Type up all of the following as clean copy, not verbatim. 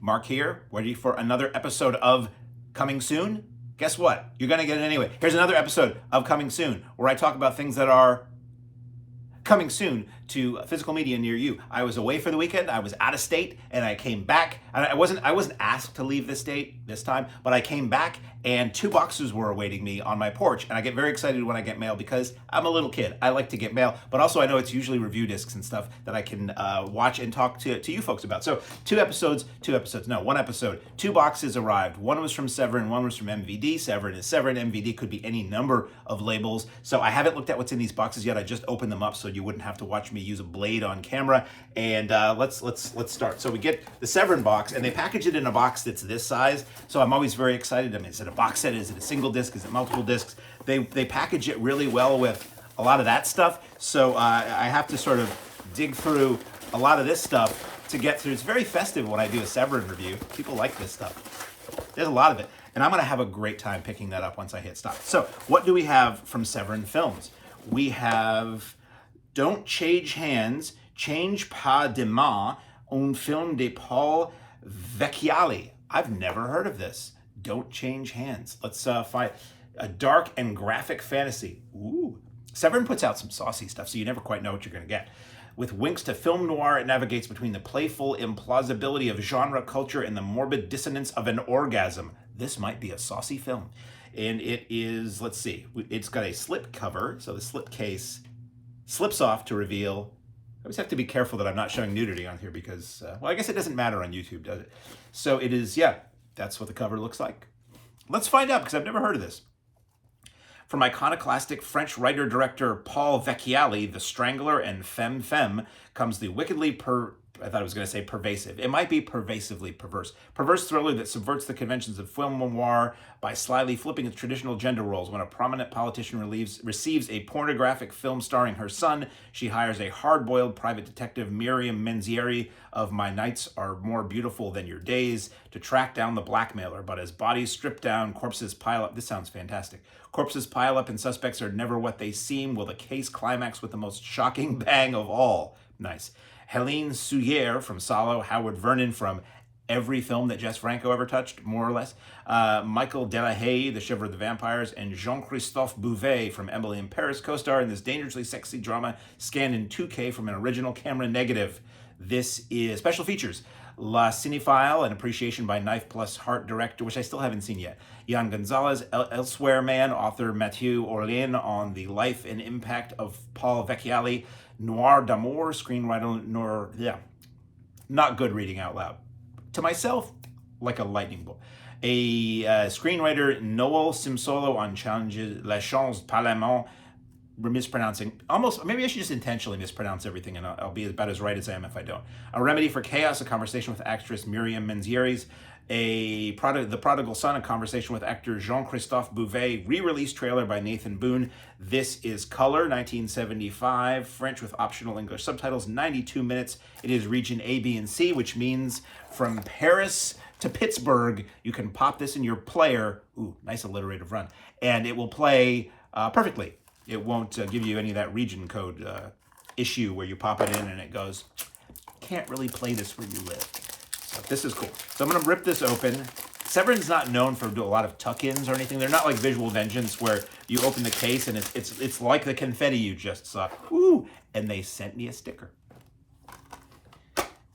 Mark here, ready for another episode of Coming Soon? Guess what? You're going to get it anyway. Here's another episode of Coming Soon, where I talk about things that are coming soon to physical media near you. I was away for the weekend. I was out of state, and I came back. And I wasn't asked to leave the state this time, but I came back, and 2 boxes were awaiting me on my porch. And I get very excited when I get mail because I'm a little kid. I like to get mail, but also I know it's usually review discs and stuff that I can watch and talk to you folks about. So 1 episode, 2 boxes arrived. One was from Severin, one was from MVD. Severin is Severin. MVD could be any number of labels. So I haven't looked at what's in these boxes yet. I just opened them up so you wouldn't have to watch me use a blade on camera. And let's start. So we get the Severin box, and they package it in a box that's this size. So I'm always very excited. I mean, is it a box set? Is it a single disc? Is it multiple discs? They package it really well with a lot of that stuff. So I have to sort of dig through a lot of this stuff to get through. It's very festive when I do a Severin review. People like this stuff. There's a lot of it. And I'm going to have a great time picking that up once I hit stop. So what do we have from Severin Films? We have Don't Change Hands, Change Pas de Main, un film de Paul Vecchiali. I've never heard of this. Don't Change Hands. Let's find a dark and graphic fantasy. Ooh. Severin puts out some saucy stuff, so you never quite know what you're going to get. With winks to film noir, it navigates between the playful implausibility of genre culture and the morbid dissonance of an orgasm. This might be a saucy film. And it is, let's see, it's got a slip cover, so the slip case slips off to reveal. I always have to be careful that I'm not showing nudity on here because, well, I guess it doesn't matter on YouTube, does it? So it is, yeah, that's what the cover looks like. Let's find out because I've never heard of this. From iconoclastic French writer-director Paul Vecchiali, The Strangler and Femme Femme, comes the wickedly I thought I was going to say pervasive. It might be pervasively perverse. Perverse thriller that subverts the conventions of film noir by slyly flipping its traditional gender roles. When a prominent politician receives a pornographic film starring her son, she hires a hard-boiled private detective, Miriam Menzieri of My Nights Are More Beautiful Than Your Days, to track down the blackmailer. But as bodies strip down, corpses pile up. This sounds fantastic. Corpses pile up and suspects are never what they seem. Will the case climax with the most shocking bang of all? Nice. Helene Soulier from Salo, Howard Vernon from every film that Jess Franco ever touched, more or less, Michael Delahaye, The Shiver of the Vampires, and Jean-Christophe Bouvet from Emily in Paris co-star in this dangerously sexy drama scanned in 2K from an original camera negative. This is special features. La Cinephile, an appreciation by Knife Plus Heart director, which I still haven't seen yet. Jan Gonzalez, Elsewhere Man, author Mathieu Orlin on the life and impact of Paul Vecchiali. Noir d'Amour, screenwriter, not good reading out loud. To myself, like a lightning bolt. A screenwriter, Noel Simsolo on Challenges, La Chance Parlement, mispronouncing, almost, maybe I should just intentionally mispronounce everything and I'll be about as right as I am if I don't. A Remedy for Chaos, a conversation with actress Miriam Menzieri. The Prodigal Son, a conversation with actor Jean-Christophe Bouvet, re-release trailer by Nathan Boone. This is Color, 1975, French with optional English subtitles, 92 minutes. It is region A, B, and C, which means from Paris to Pittsburgh, you can pop this in your player. Ooh, nice alliterative run. And it will play perfectly. It won't give you any of that region code issue where you pop it in and it goes, can't really play this where you live. So this is cool. So I'm going to rip this open. Severin's not known for a lot of tuck-ins or anything. They're not like Visual Vengeance where you open the case and it's like the confetti you just saw. Ooh, and they sent me a sticker.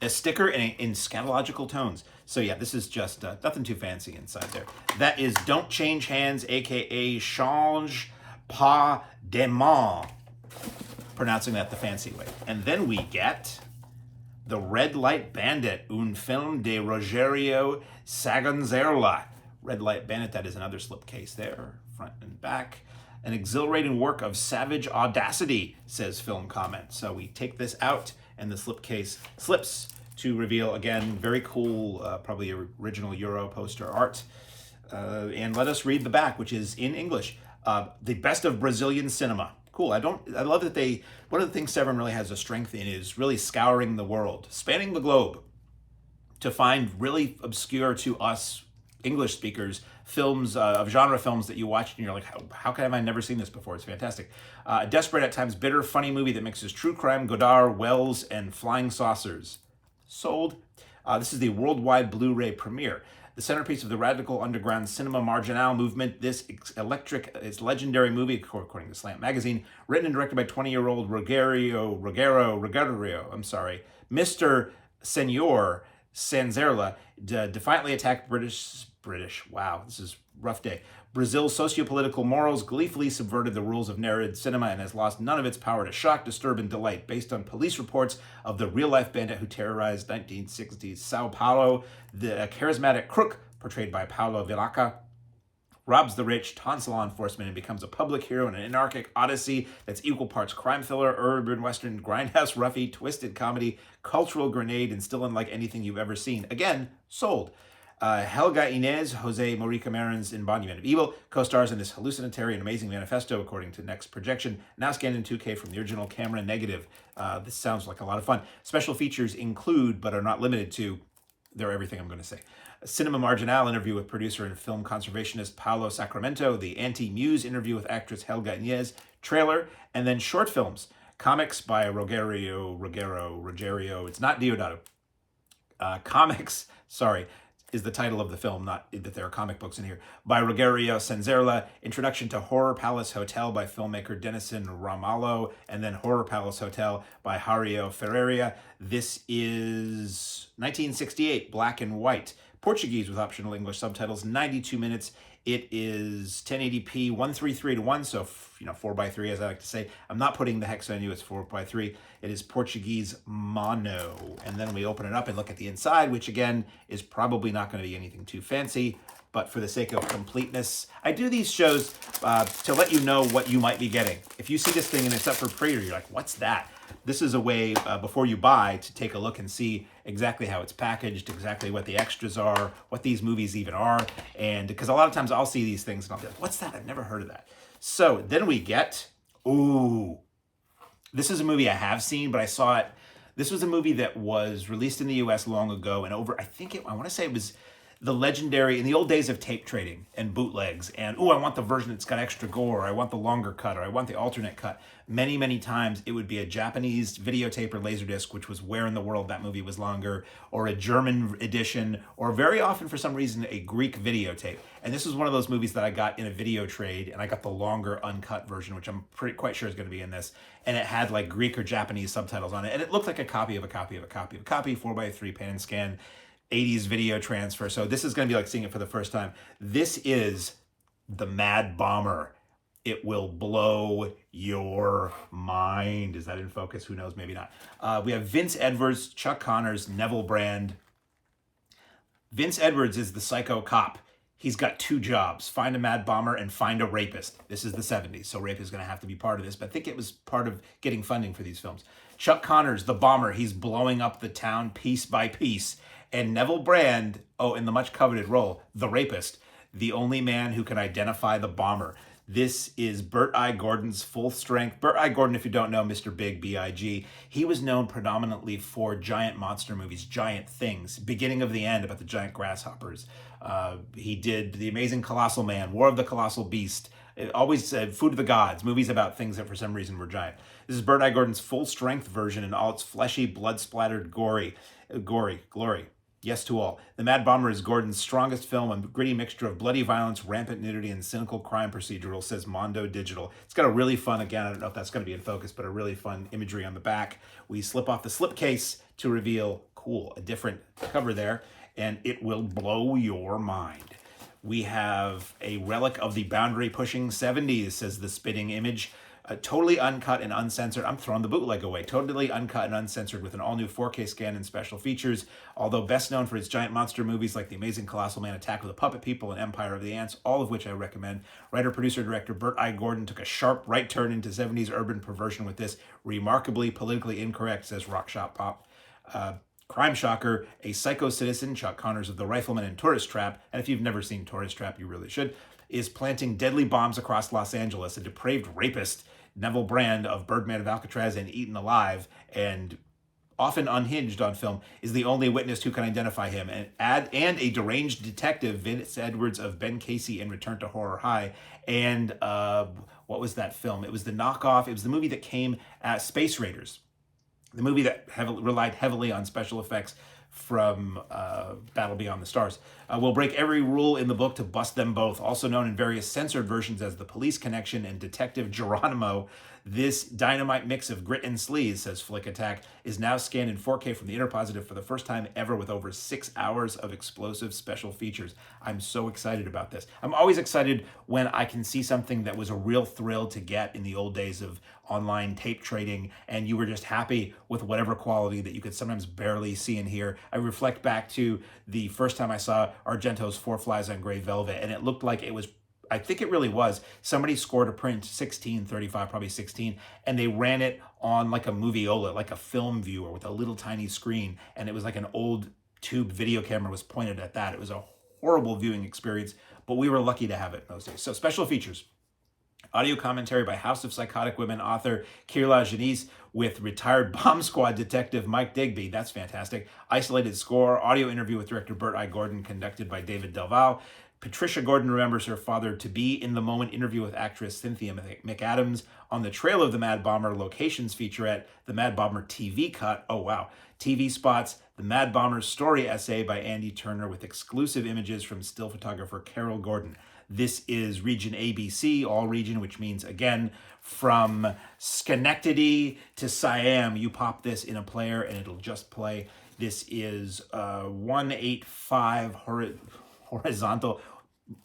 A sticker in scatological tones. So yeah, this is just nothing too fancy inside there. That is Don't Change Hands, aka Change Pas de Main. Pronouncing that the fancy way. And then we get The Red Light Bandit, un film de Rogerio Sagonzerla. Red Light Bandit, that is another slipcase there, front and back. An exhilarating work of savage audacity, says Film Comment. So we take this out, and the slipcase slips to reveal, again, very cool, probably original Euro poster art. And let us read the back, which is in English. The best of Brazilian cinema. Cool. I love that one of the things Severin really has a strength in is really scouring the world, spanning the globe, to find really obscure to us English speakers films of genre films that you watch and you're like, how have I never seen this before? It's fantastic. A desperate, at times bitter, funny movie that mixes true crime, Godard, Wells, and flying saucers. Sold. This is the worldwide Blu-ray premiere. The centerpiece of the radical underground cinema marginal movement, this legendary movie, according to Slant Magazine, written and directed by 20-year-old Mr. Senor Sanzerla, defiantly attacked wow, this is rough day. Brazil's socio-political morals, gleefully subverted the rules of narrative cinema, and has lost none of its power to shock, disturb, and delight. Based on police reports of the real-life bandit who terrorized 1960s Sao Paulo, the charismatic crook, portrayed by Paulo Villaca, robs the rich, taunts law enforcement, and becomes a public hero in an anarchic odyssey that's equal parts crime thriller, urban western, grindhouse roughie, twisted comedy, cultural grenade, and still unlike anything you've ever seen. Again, sold. Helga Inez, Jose Morica Marin's Embodiment of Evil, co-stars in this hallucinatory and amazing manifesto, according to Next Projection, now scanned in 2K from the original camera negative. This sounds like a lot of fun. Special features include, but are not limited to, they're everything I'm going to say. A Cinema Marginal interview with producer and film conservationist Paulo Sacramento, the Anti-Muse interview with actress Helga Inez, trailer, and then short films. Comics by Rogerio, it's not Diodato. Is the title of the film, not that there are comic books in here, by Rogerio Sanzerla, Introduction to Horror Palace Hotel by filmmaker Denison Ramalho, and then Horror Palace Hotel by Hario Ferreira. This is 1968, black and white, Portuguese with optional English subtitles, 92 minutes. It is 1080p, 133:1, so 4:3 as I like to say. I'm not putting the hex menu, it's 4:3. It is Portuguese mono. And then we open it up and look at the inside, which again is probably not going to be anything too fancy, but for the sake of completeness, I do these shows to let you know what you might be getting. If you see this thing and it's up for pre-order, you're like, what's that? This is a way, before you buy, to take a look and see exactly how it's packaged, exactly what the extras are, what these movies even are. And because a lot of times I'll see these things and I'll be like, what's that? I've never heard of that. So then we get, this is a movie I have seen, but I saw it. This was a movie that was released in the US long ago, and I want to say it was the legendary, in the old days of tape trading and bootlegs, and I want the version that's got extra gore, or I want the longer cut, or I want the alternate cut. Many, many times it would be a Japanese videotape or laserdisc, which was where in the world that movie was longer, or a German edition, or very often for some reason a Greek videotape. And this was one of those movies that I got in a video trade, and I got the longer uncut version, which I'm quite sure is going to be in this. And it had like Greek or Japanese subtitles on it, and it looked like a copy of a copy of a copy of a copy, 4:3 pan and scan. 80s video transfer. So this is going to be like seeing it for the first time. This is The Mad Bomber. It will blow your mind. Is that in focus? Who knows? Maybe not. We have Vince Edwards, Chuck Connors, Neville Brand. Vince Edwards is the psycho cop. He's got two jobs: find a mad bomber and find a rapist. This is the 70s, so rape is going to have to be part of this, but I think it was part of getting funding for these films. Chuck Connors, the bomber, he's blowing up the town piece by piece. And Neville Brand, in the much coveted role, the rapist, the only man who can identify the bomber. This is Bert I. Gordon's full strength. Bert I. Gordon, if you don't know, Mr. Big, B.I.G., he was known predominantly for giant monster movies, Giant Things, Beginning of the End about the giant grasshoppers. He did The Amazing Colossal Man, War of the Colossal Beast, always Food of the Gods, movies about things that for some reason were giant. This is Bert I. Gordon's full strength version in all its fleshy, blood-splattered glory. Yes to all. The Mad Bomber is Gordon's strongest film, a gritty mixture of bloody violence, rampant nudity, and cynical crime procedural, says Mondo Digital. It's got a really fun, again, I don't know if that's going to be in focus, but a really fun imagery on the back. We slip off the slipcase to reveal, a different cover there, and it will blow your mind. We have a relic of the boundary-pushing 70s, says the spitting image. Totally uncut and uncensored. I'm throwing the bootleg away. Totally uncut and uncensored with an all-new 4K scan and special features. Although best known for its giant monster movies like The Amazing Colossal Man, Attack of the Puppet People, and Empire of the Ants, all of which I recommend. Writer, producer, director Bert I. Gordon took a sharp right turn into 70s urban perversion with this remarkably politically incorrect, says Rock Shop Pop. Crime shocker, a psycho citizen, Chuck Connors of The Rifleman and Tourist Trap, and if you've never seen Tourist Trap, you really should, is planting deadly bombs across Los Angeles. A depraved rapist, Neville Brand of Birdman of Alcatraz and Eaten Alive, and often unhinged on film, is the only witness who can identify him. And a deranged detective, Vince Edwards of Ben Casey in Return to Horror High. And what was that film? It was the knockoff. It was the movie that came at Space Raiders. The movie that relied heavily on special effects from Battle Beyond the Stars. We'll break every rule in the book to bust them both, also known in various censored versions as The Police Connection and Detective Geronimo. This dynamite mix of grit and sleaze, says Flick Attack, is now scanned in 4K from the Interpositive for the first time ever with over 6 hours of explosive special features. I'm so excited about this. I'm always excited when I can see something that was a real thrill to get in the old days of online tape trading, and you were just happy with whatever quality that you could sometimes barely see and hear. I reflect back to the first time I saw Argento's Four Flies on Gray Velvet, and it looked like it was, I think it really was, somebody scored a print 1635, probably 16, and they ran it on like a moviola, like a film viewer with a little tiny screen, and it was like an old tube video camera was pointed at that. It was a horrible viewing experience, but we were lucky to have it in those days. So special features. Audio commentary by House of Psychotic Women author Kirla Janice with retired Bomb Squad detective Mike Digby. That's fantastic. Isolated score. Audio interview with director Burt I. Gordon conducted by David Delval. Patricia Gordon remembers her father-to-be in the moment interview with actress Cynthia McAdams on the trail of the Mad Bomber locations featurette, the Mad Bomber TV cut. Oh, wow. TV spots, the Mad Bomber's story essay by Andy Turner with exclusive images from still photographer Carol Gordon. This is region ABC, all region, which means, again, from Schenectady to Siam, you pop this in a player and it'll just play. This is 185 horizontal,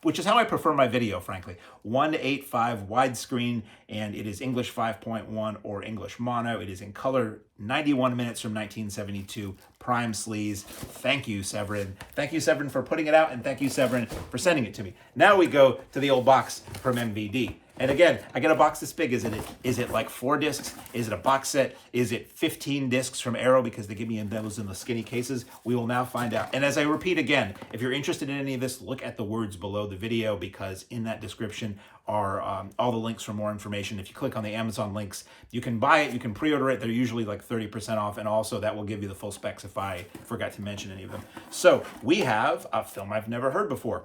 which is how I prefer my video, frankly. 1:8:5 widescreen, and it is English 5.1 or English mono. It is in color, 91 minutes from 1972, prime sleaze. Thank you, Severin. Thank you, Severin, for putting it out, and thank you, Severin, for sending it to me. Now we go to the old box from MVD. And again, I get a box this big. Is it like 4 discs? Is it a box set? Is it 15 discs from Arrow because they give me those in the skinny cases? We will now find out. And as I repeat again, if you're interested in any of this, look at the words below the video because in that description are all the links for more information. If you click on the Amazon links, you can buy it, you can pre-order it. They're usually like 30% off, and also that will give you the full specs if I forgot to mention any of them. So we have a film I've never heard before.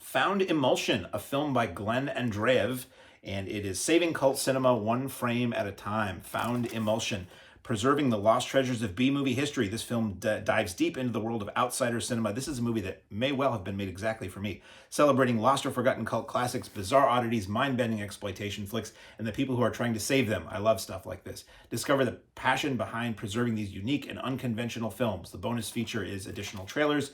Found Emulsion, a film by Glenn Andreev, and it is saving cult cinema one frame at a time. Found Emulsion, preserving the lost treasures of B-movie history. This film dives deep into the world of outsider cinema. This is a movie that may well have been made exactly for me, celebrating lost or forgotten cult classics, bizarre oddities, mind-bending exploitation flicks, and the people who are trying to save them. I love stuff like this. Discover the passion behind preserving these unique and unconventional films. The bonus feature is additional trailers.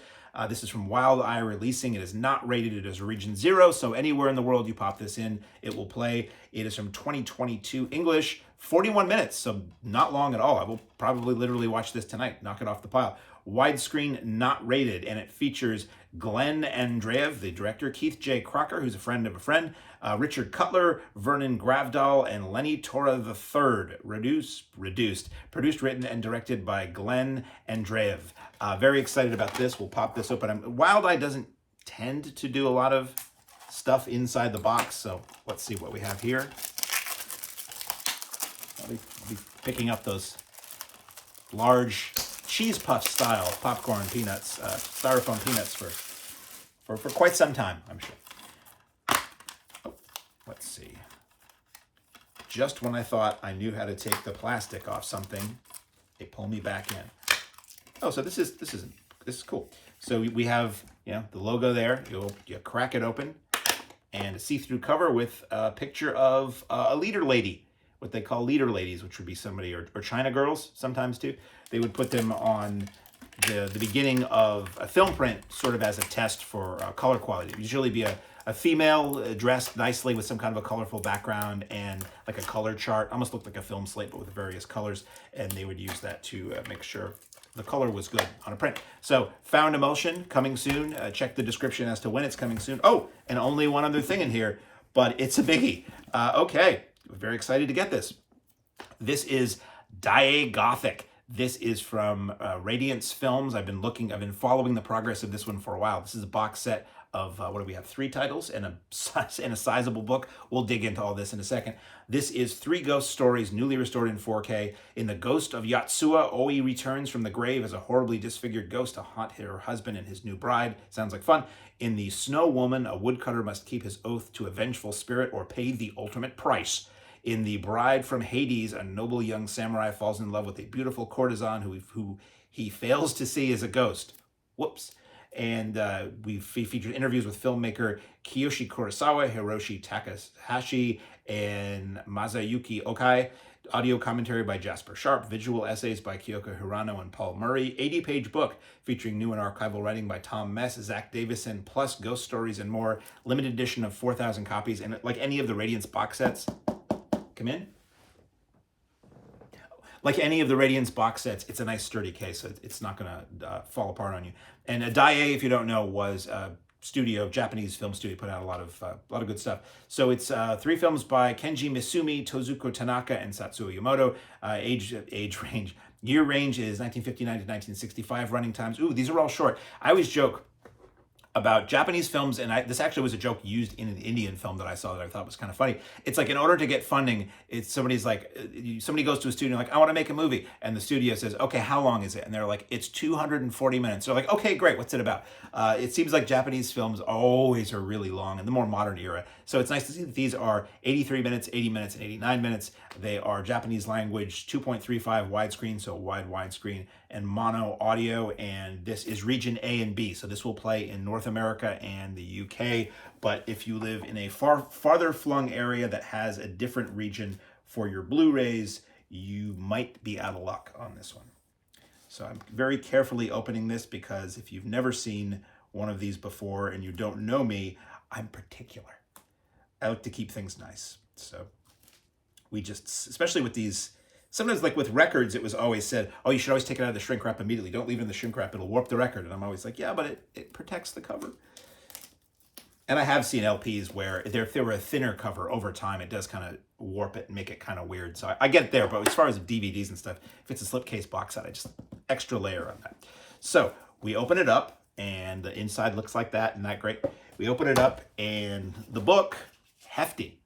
This is from Wild Eye Releasing. It is not rated. It is a region 0, so anywhere in the world you pop this in, it will play. It is from 2022 English, 41 minutes, so not long at all. I will probably literally watch this tonight, knock it off the pile. Widescreen, not rated, and it features Glenn Andreev, the director, Keith J. Crocker, who's a friend of a friend, Richard Cutler, Vernon Gravdahl, and Lenny Torra III. Produced, written, and directed by Glenn Andreev. Very excited about this. We'll pop this open. Wild Eye doesn't tend to do a lot of stuff inside the box, so let's see what we have here. I'll be picking up those large cheese puff style popcorn peanuts, styrofoam peanuts for quite some time, I'm sure. Oh, let's see. Just when I thought I knew how to take the plastic off something, they pull me back in. Oh, so this is cool. So we have, the logo there. You crack it open, and a see-through cover with a picture of a leader lady, what they call leader ladies, which would be somebody, or China girls sometimes too. They would put them on the beginning of a film print sort of as a test for color quality. It would usually be a female dressed nicely with some kind of a colorful background and like a color chart. Almost looked like a film slate, but with various colors. And they would use that to make sure the color was good on a print. So Found Emulsion, coming soon. Check the description as to when it's coming soon. Oh, and only one other thing in here, but it's a biggie. Okay, very excited to get this. This is DAIEI Gothic. This is from Radiance Films. I've been following the progress of this one for a while. This is a box set of, what do we have, 3 titles and a sizable book. We'll dig into all this in a second. This is 3 ghost stories, newly restored in 4K. In The Ghost of Yatsuya, Oi returns from the grave as a horribly disfigured ghost to haunt her husband and his new bride. Sounds like fun. In The Snow Woman, a woodcutter must keep his oath to a vengeful spirit or pay the ultimate price. In The Bride from Hades, a noble young samurai falls in love with a beautiful courtesan who he fails to see as a ghost. Whoops. And we featured interviews with filmmaker Kiyoshi Kurosawa, Hiroshi Takahashi, and Masayuki Okai. Audio commentary by Jasper Sharp, visual essays by Kyoko Hirano and Paul Murray, 80-page book featuring new and archival writing by Tom Mess, Zach Davison, plus ghost stories and more. Limited edition of 4,000 copies, and like any of the Radiance box sets, come in. Like any of the Radiance box sets, it's a nice sturdy case, so it's not going to fall apart on you. And DAIEI, if you don't know, was Japanese film studio, put out a lot of good stuff. So it's 3 films by Kenji Misumi, Tozuko Tanaka, and Satsuo Yamamoto. Year range is 1959 to 1965. Running times, ooh, these are all short. I always joke about Japanese films, and this actually was a joke used in an Indian film that I saw that I thought was kind of funny. It's like, in order to get funding, somebody goes to a studio like, I want to make a movie, and the studio says, okay, how long is it? And they're like, it's 240 minutes. They're like, okay, great, what's it about? It seems like Japanese films always are really long in the more modern era. So it's nice to see that these are 83 minutes, 80 minutes, and 89 minutes. They are Japanese language, 2.35 widescreen, so widescreen, and mono audio, and this is region A and B, so this will play in North America and the UK, but if you live in a farther flung area that has a different region for your Blu-rays, you might be out of luck on this one. So I'm very carefully opening this because if you've never seen one of these before and you don't know me, I'm particular. I like to keep things nice. So we just, especially with these, sometimes like with records, it was always said, oh, you should always take it out of the shrink wrap immediately. Don't leave it in the shrink wrap. It'll warp the record. And I'm always like, yeah, but it protects the cover. And I have seen LPs where if there were a thinner cover over time, it does kind of warp it and make it kind of weird. So I get it there. But as far as DVDs and stuff, if it's a slipcase box set, I just extra layer on that. So we open it up and the inside looks like that. Isn't that great? We open it up and the book, hefty.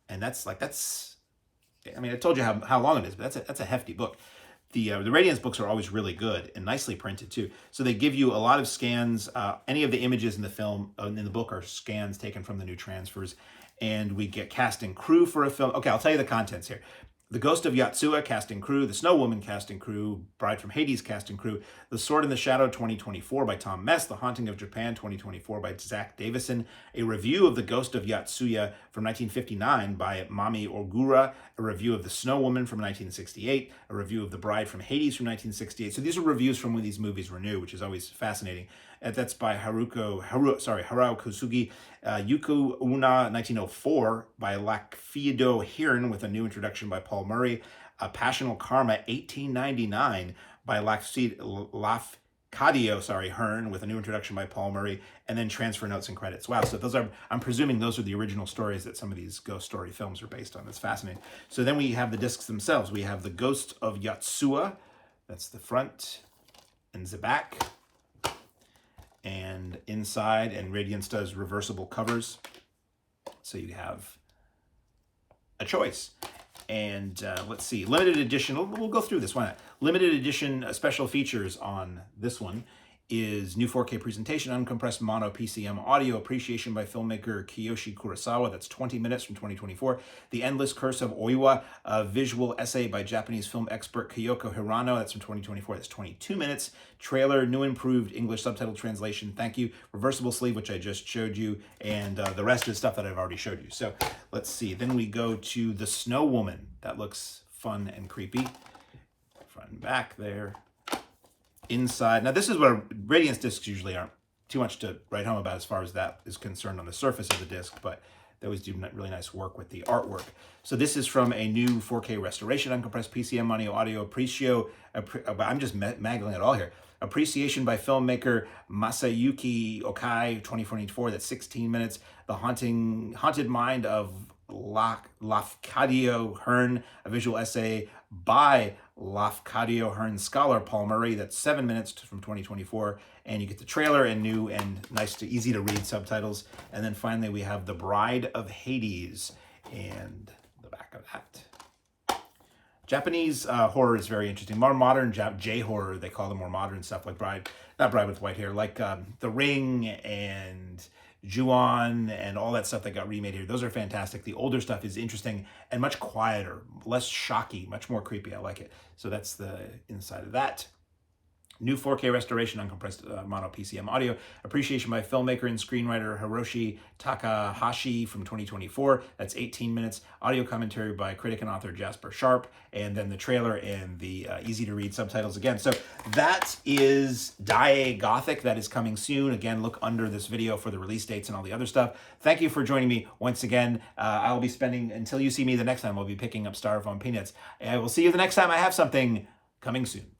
And I mean, I told you how long it is, but that's a hefty book. The Radiance books are always really good and nicely printed too. So they give you a lot of scans. Any of the images in the film, in the book, are scans taken from the new transfers. And we get cast and crew for a film. Okay, I'll tell you the contents here. The Ghost of Yotsuya cast and crew, The Snow Woman cast and crew, Bride from Hades cast and crew, The Sword in the Shadow 2024 by Tom Mess, The Haunting of Japan 2024 by Zach Davison, a review of The Ghost of Yotsuya from 1959 by Mami Ogura, a review of The Snow Woman from 1968, a review of The Bride from Hades from 1968. So these are reviews from when these movies were new, which is always fascinating. That's by Harao Kosugi. Yuku Una 1904 by Lakfido Hirn with a new introduction by Paul Murray. Passional Karma 1899 by Lafcadio Hearn with a new introduction by Paul Murray, and then transfer notes and credits. Wow, so those are, I'm presuming those are the original stories that some of these ghost story films are based on. That's fascinating. So then we have the discs themselves. We have The Ghost of Yotsuya, that's the front and the back. And inside, and Radiance does reversible covers. So you have a choice. And let's see, limited edition, we'll go through this, why not? Limited edition special features on this one is new 4K presentation, uncompressed mono PCM audio, appreciation by filmmaker Kiyoshi Kurosawa, that's 20 minutes from 2024. The Endless Curse of Oiwa, a visual essay by Japanese film expert Kyoko Hirano, that's from 2024, that's 22 minutes. Trailer, new improved English subtitle translation, thank you. Reversible sleeve, which I just showed you, and the rest is stuff that I've already showed you. So let's see, then we go to The Snow Woman. That looks fun and creepy. Front and back there. Inside, now this is what Radiance discs usually aren't too much to write home about as far as that is concerned on the surface of the disc, but they always do really nice work with the artwork. So this is from a new 4K restoration, uncompressed PCM audio apprecio. I'm just maggling it all here. Appreciation by filmmaker Masayuki Okai, 2024. That's 16 minutes. The Haunted Mind of Lafcadio Hearn, a visual essay by Lafcadio Hearn scholar Paul Murray. That's 7 minutes from 2024. And you get the trailer and new and nice easy to read subtitles. And then finally we have The Bride of Hades and the back of that. Japanese horror is very interesting. More modern J-horror, they call the more modern stuff like not Bride with White Hair, like The Ring and Ju-on and all that stuff that got remade here. Those are fantastic. The older stuff is interesting and much quieter, less shocky, much more creepy. I like it. So that's the inside of that. New 4K restoration uncompressed mono PCM audio. Appreciation by filmmaker and screenwriter Hiroshi Takahashi from 2024. That's 18 minutes. Audio commentary by critic and author Jasper Sharp. And then the trailer and the easy-to-read subtitles again. So that is DAIEI Gothic. That is coming soon. Again, look under this video for the release dates and all the other stuff. Thank you for joining me once again. I'll be spending, until you see me the next time, I'll be picking up Styrofoam Peanuts. I will see you the next time I have something coming soon.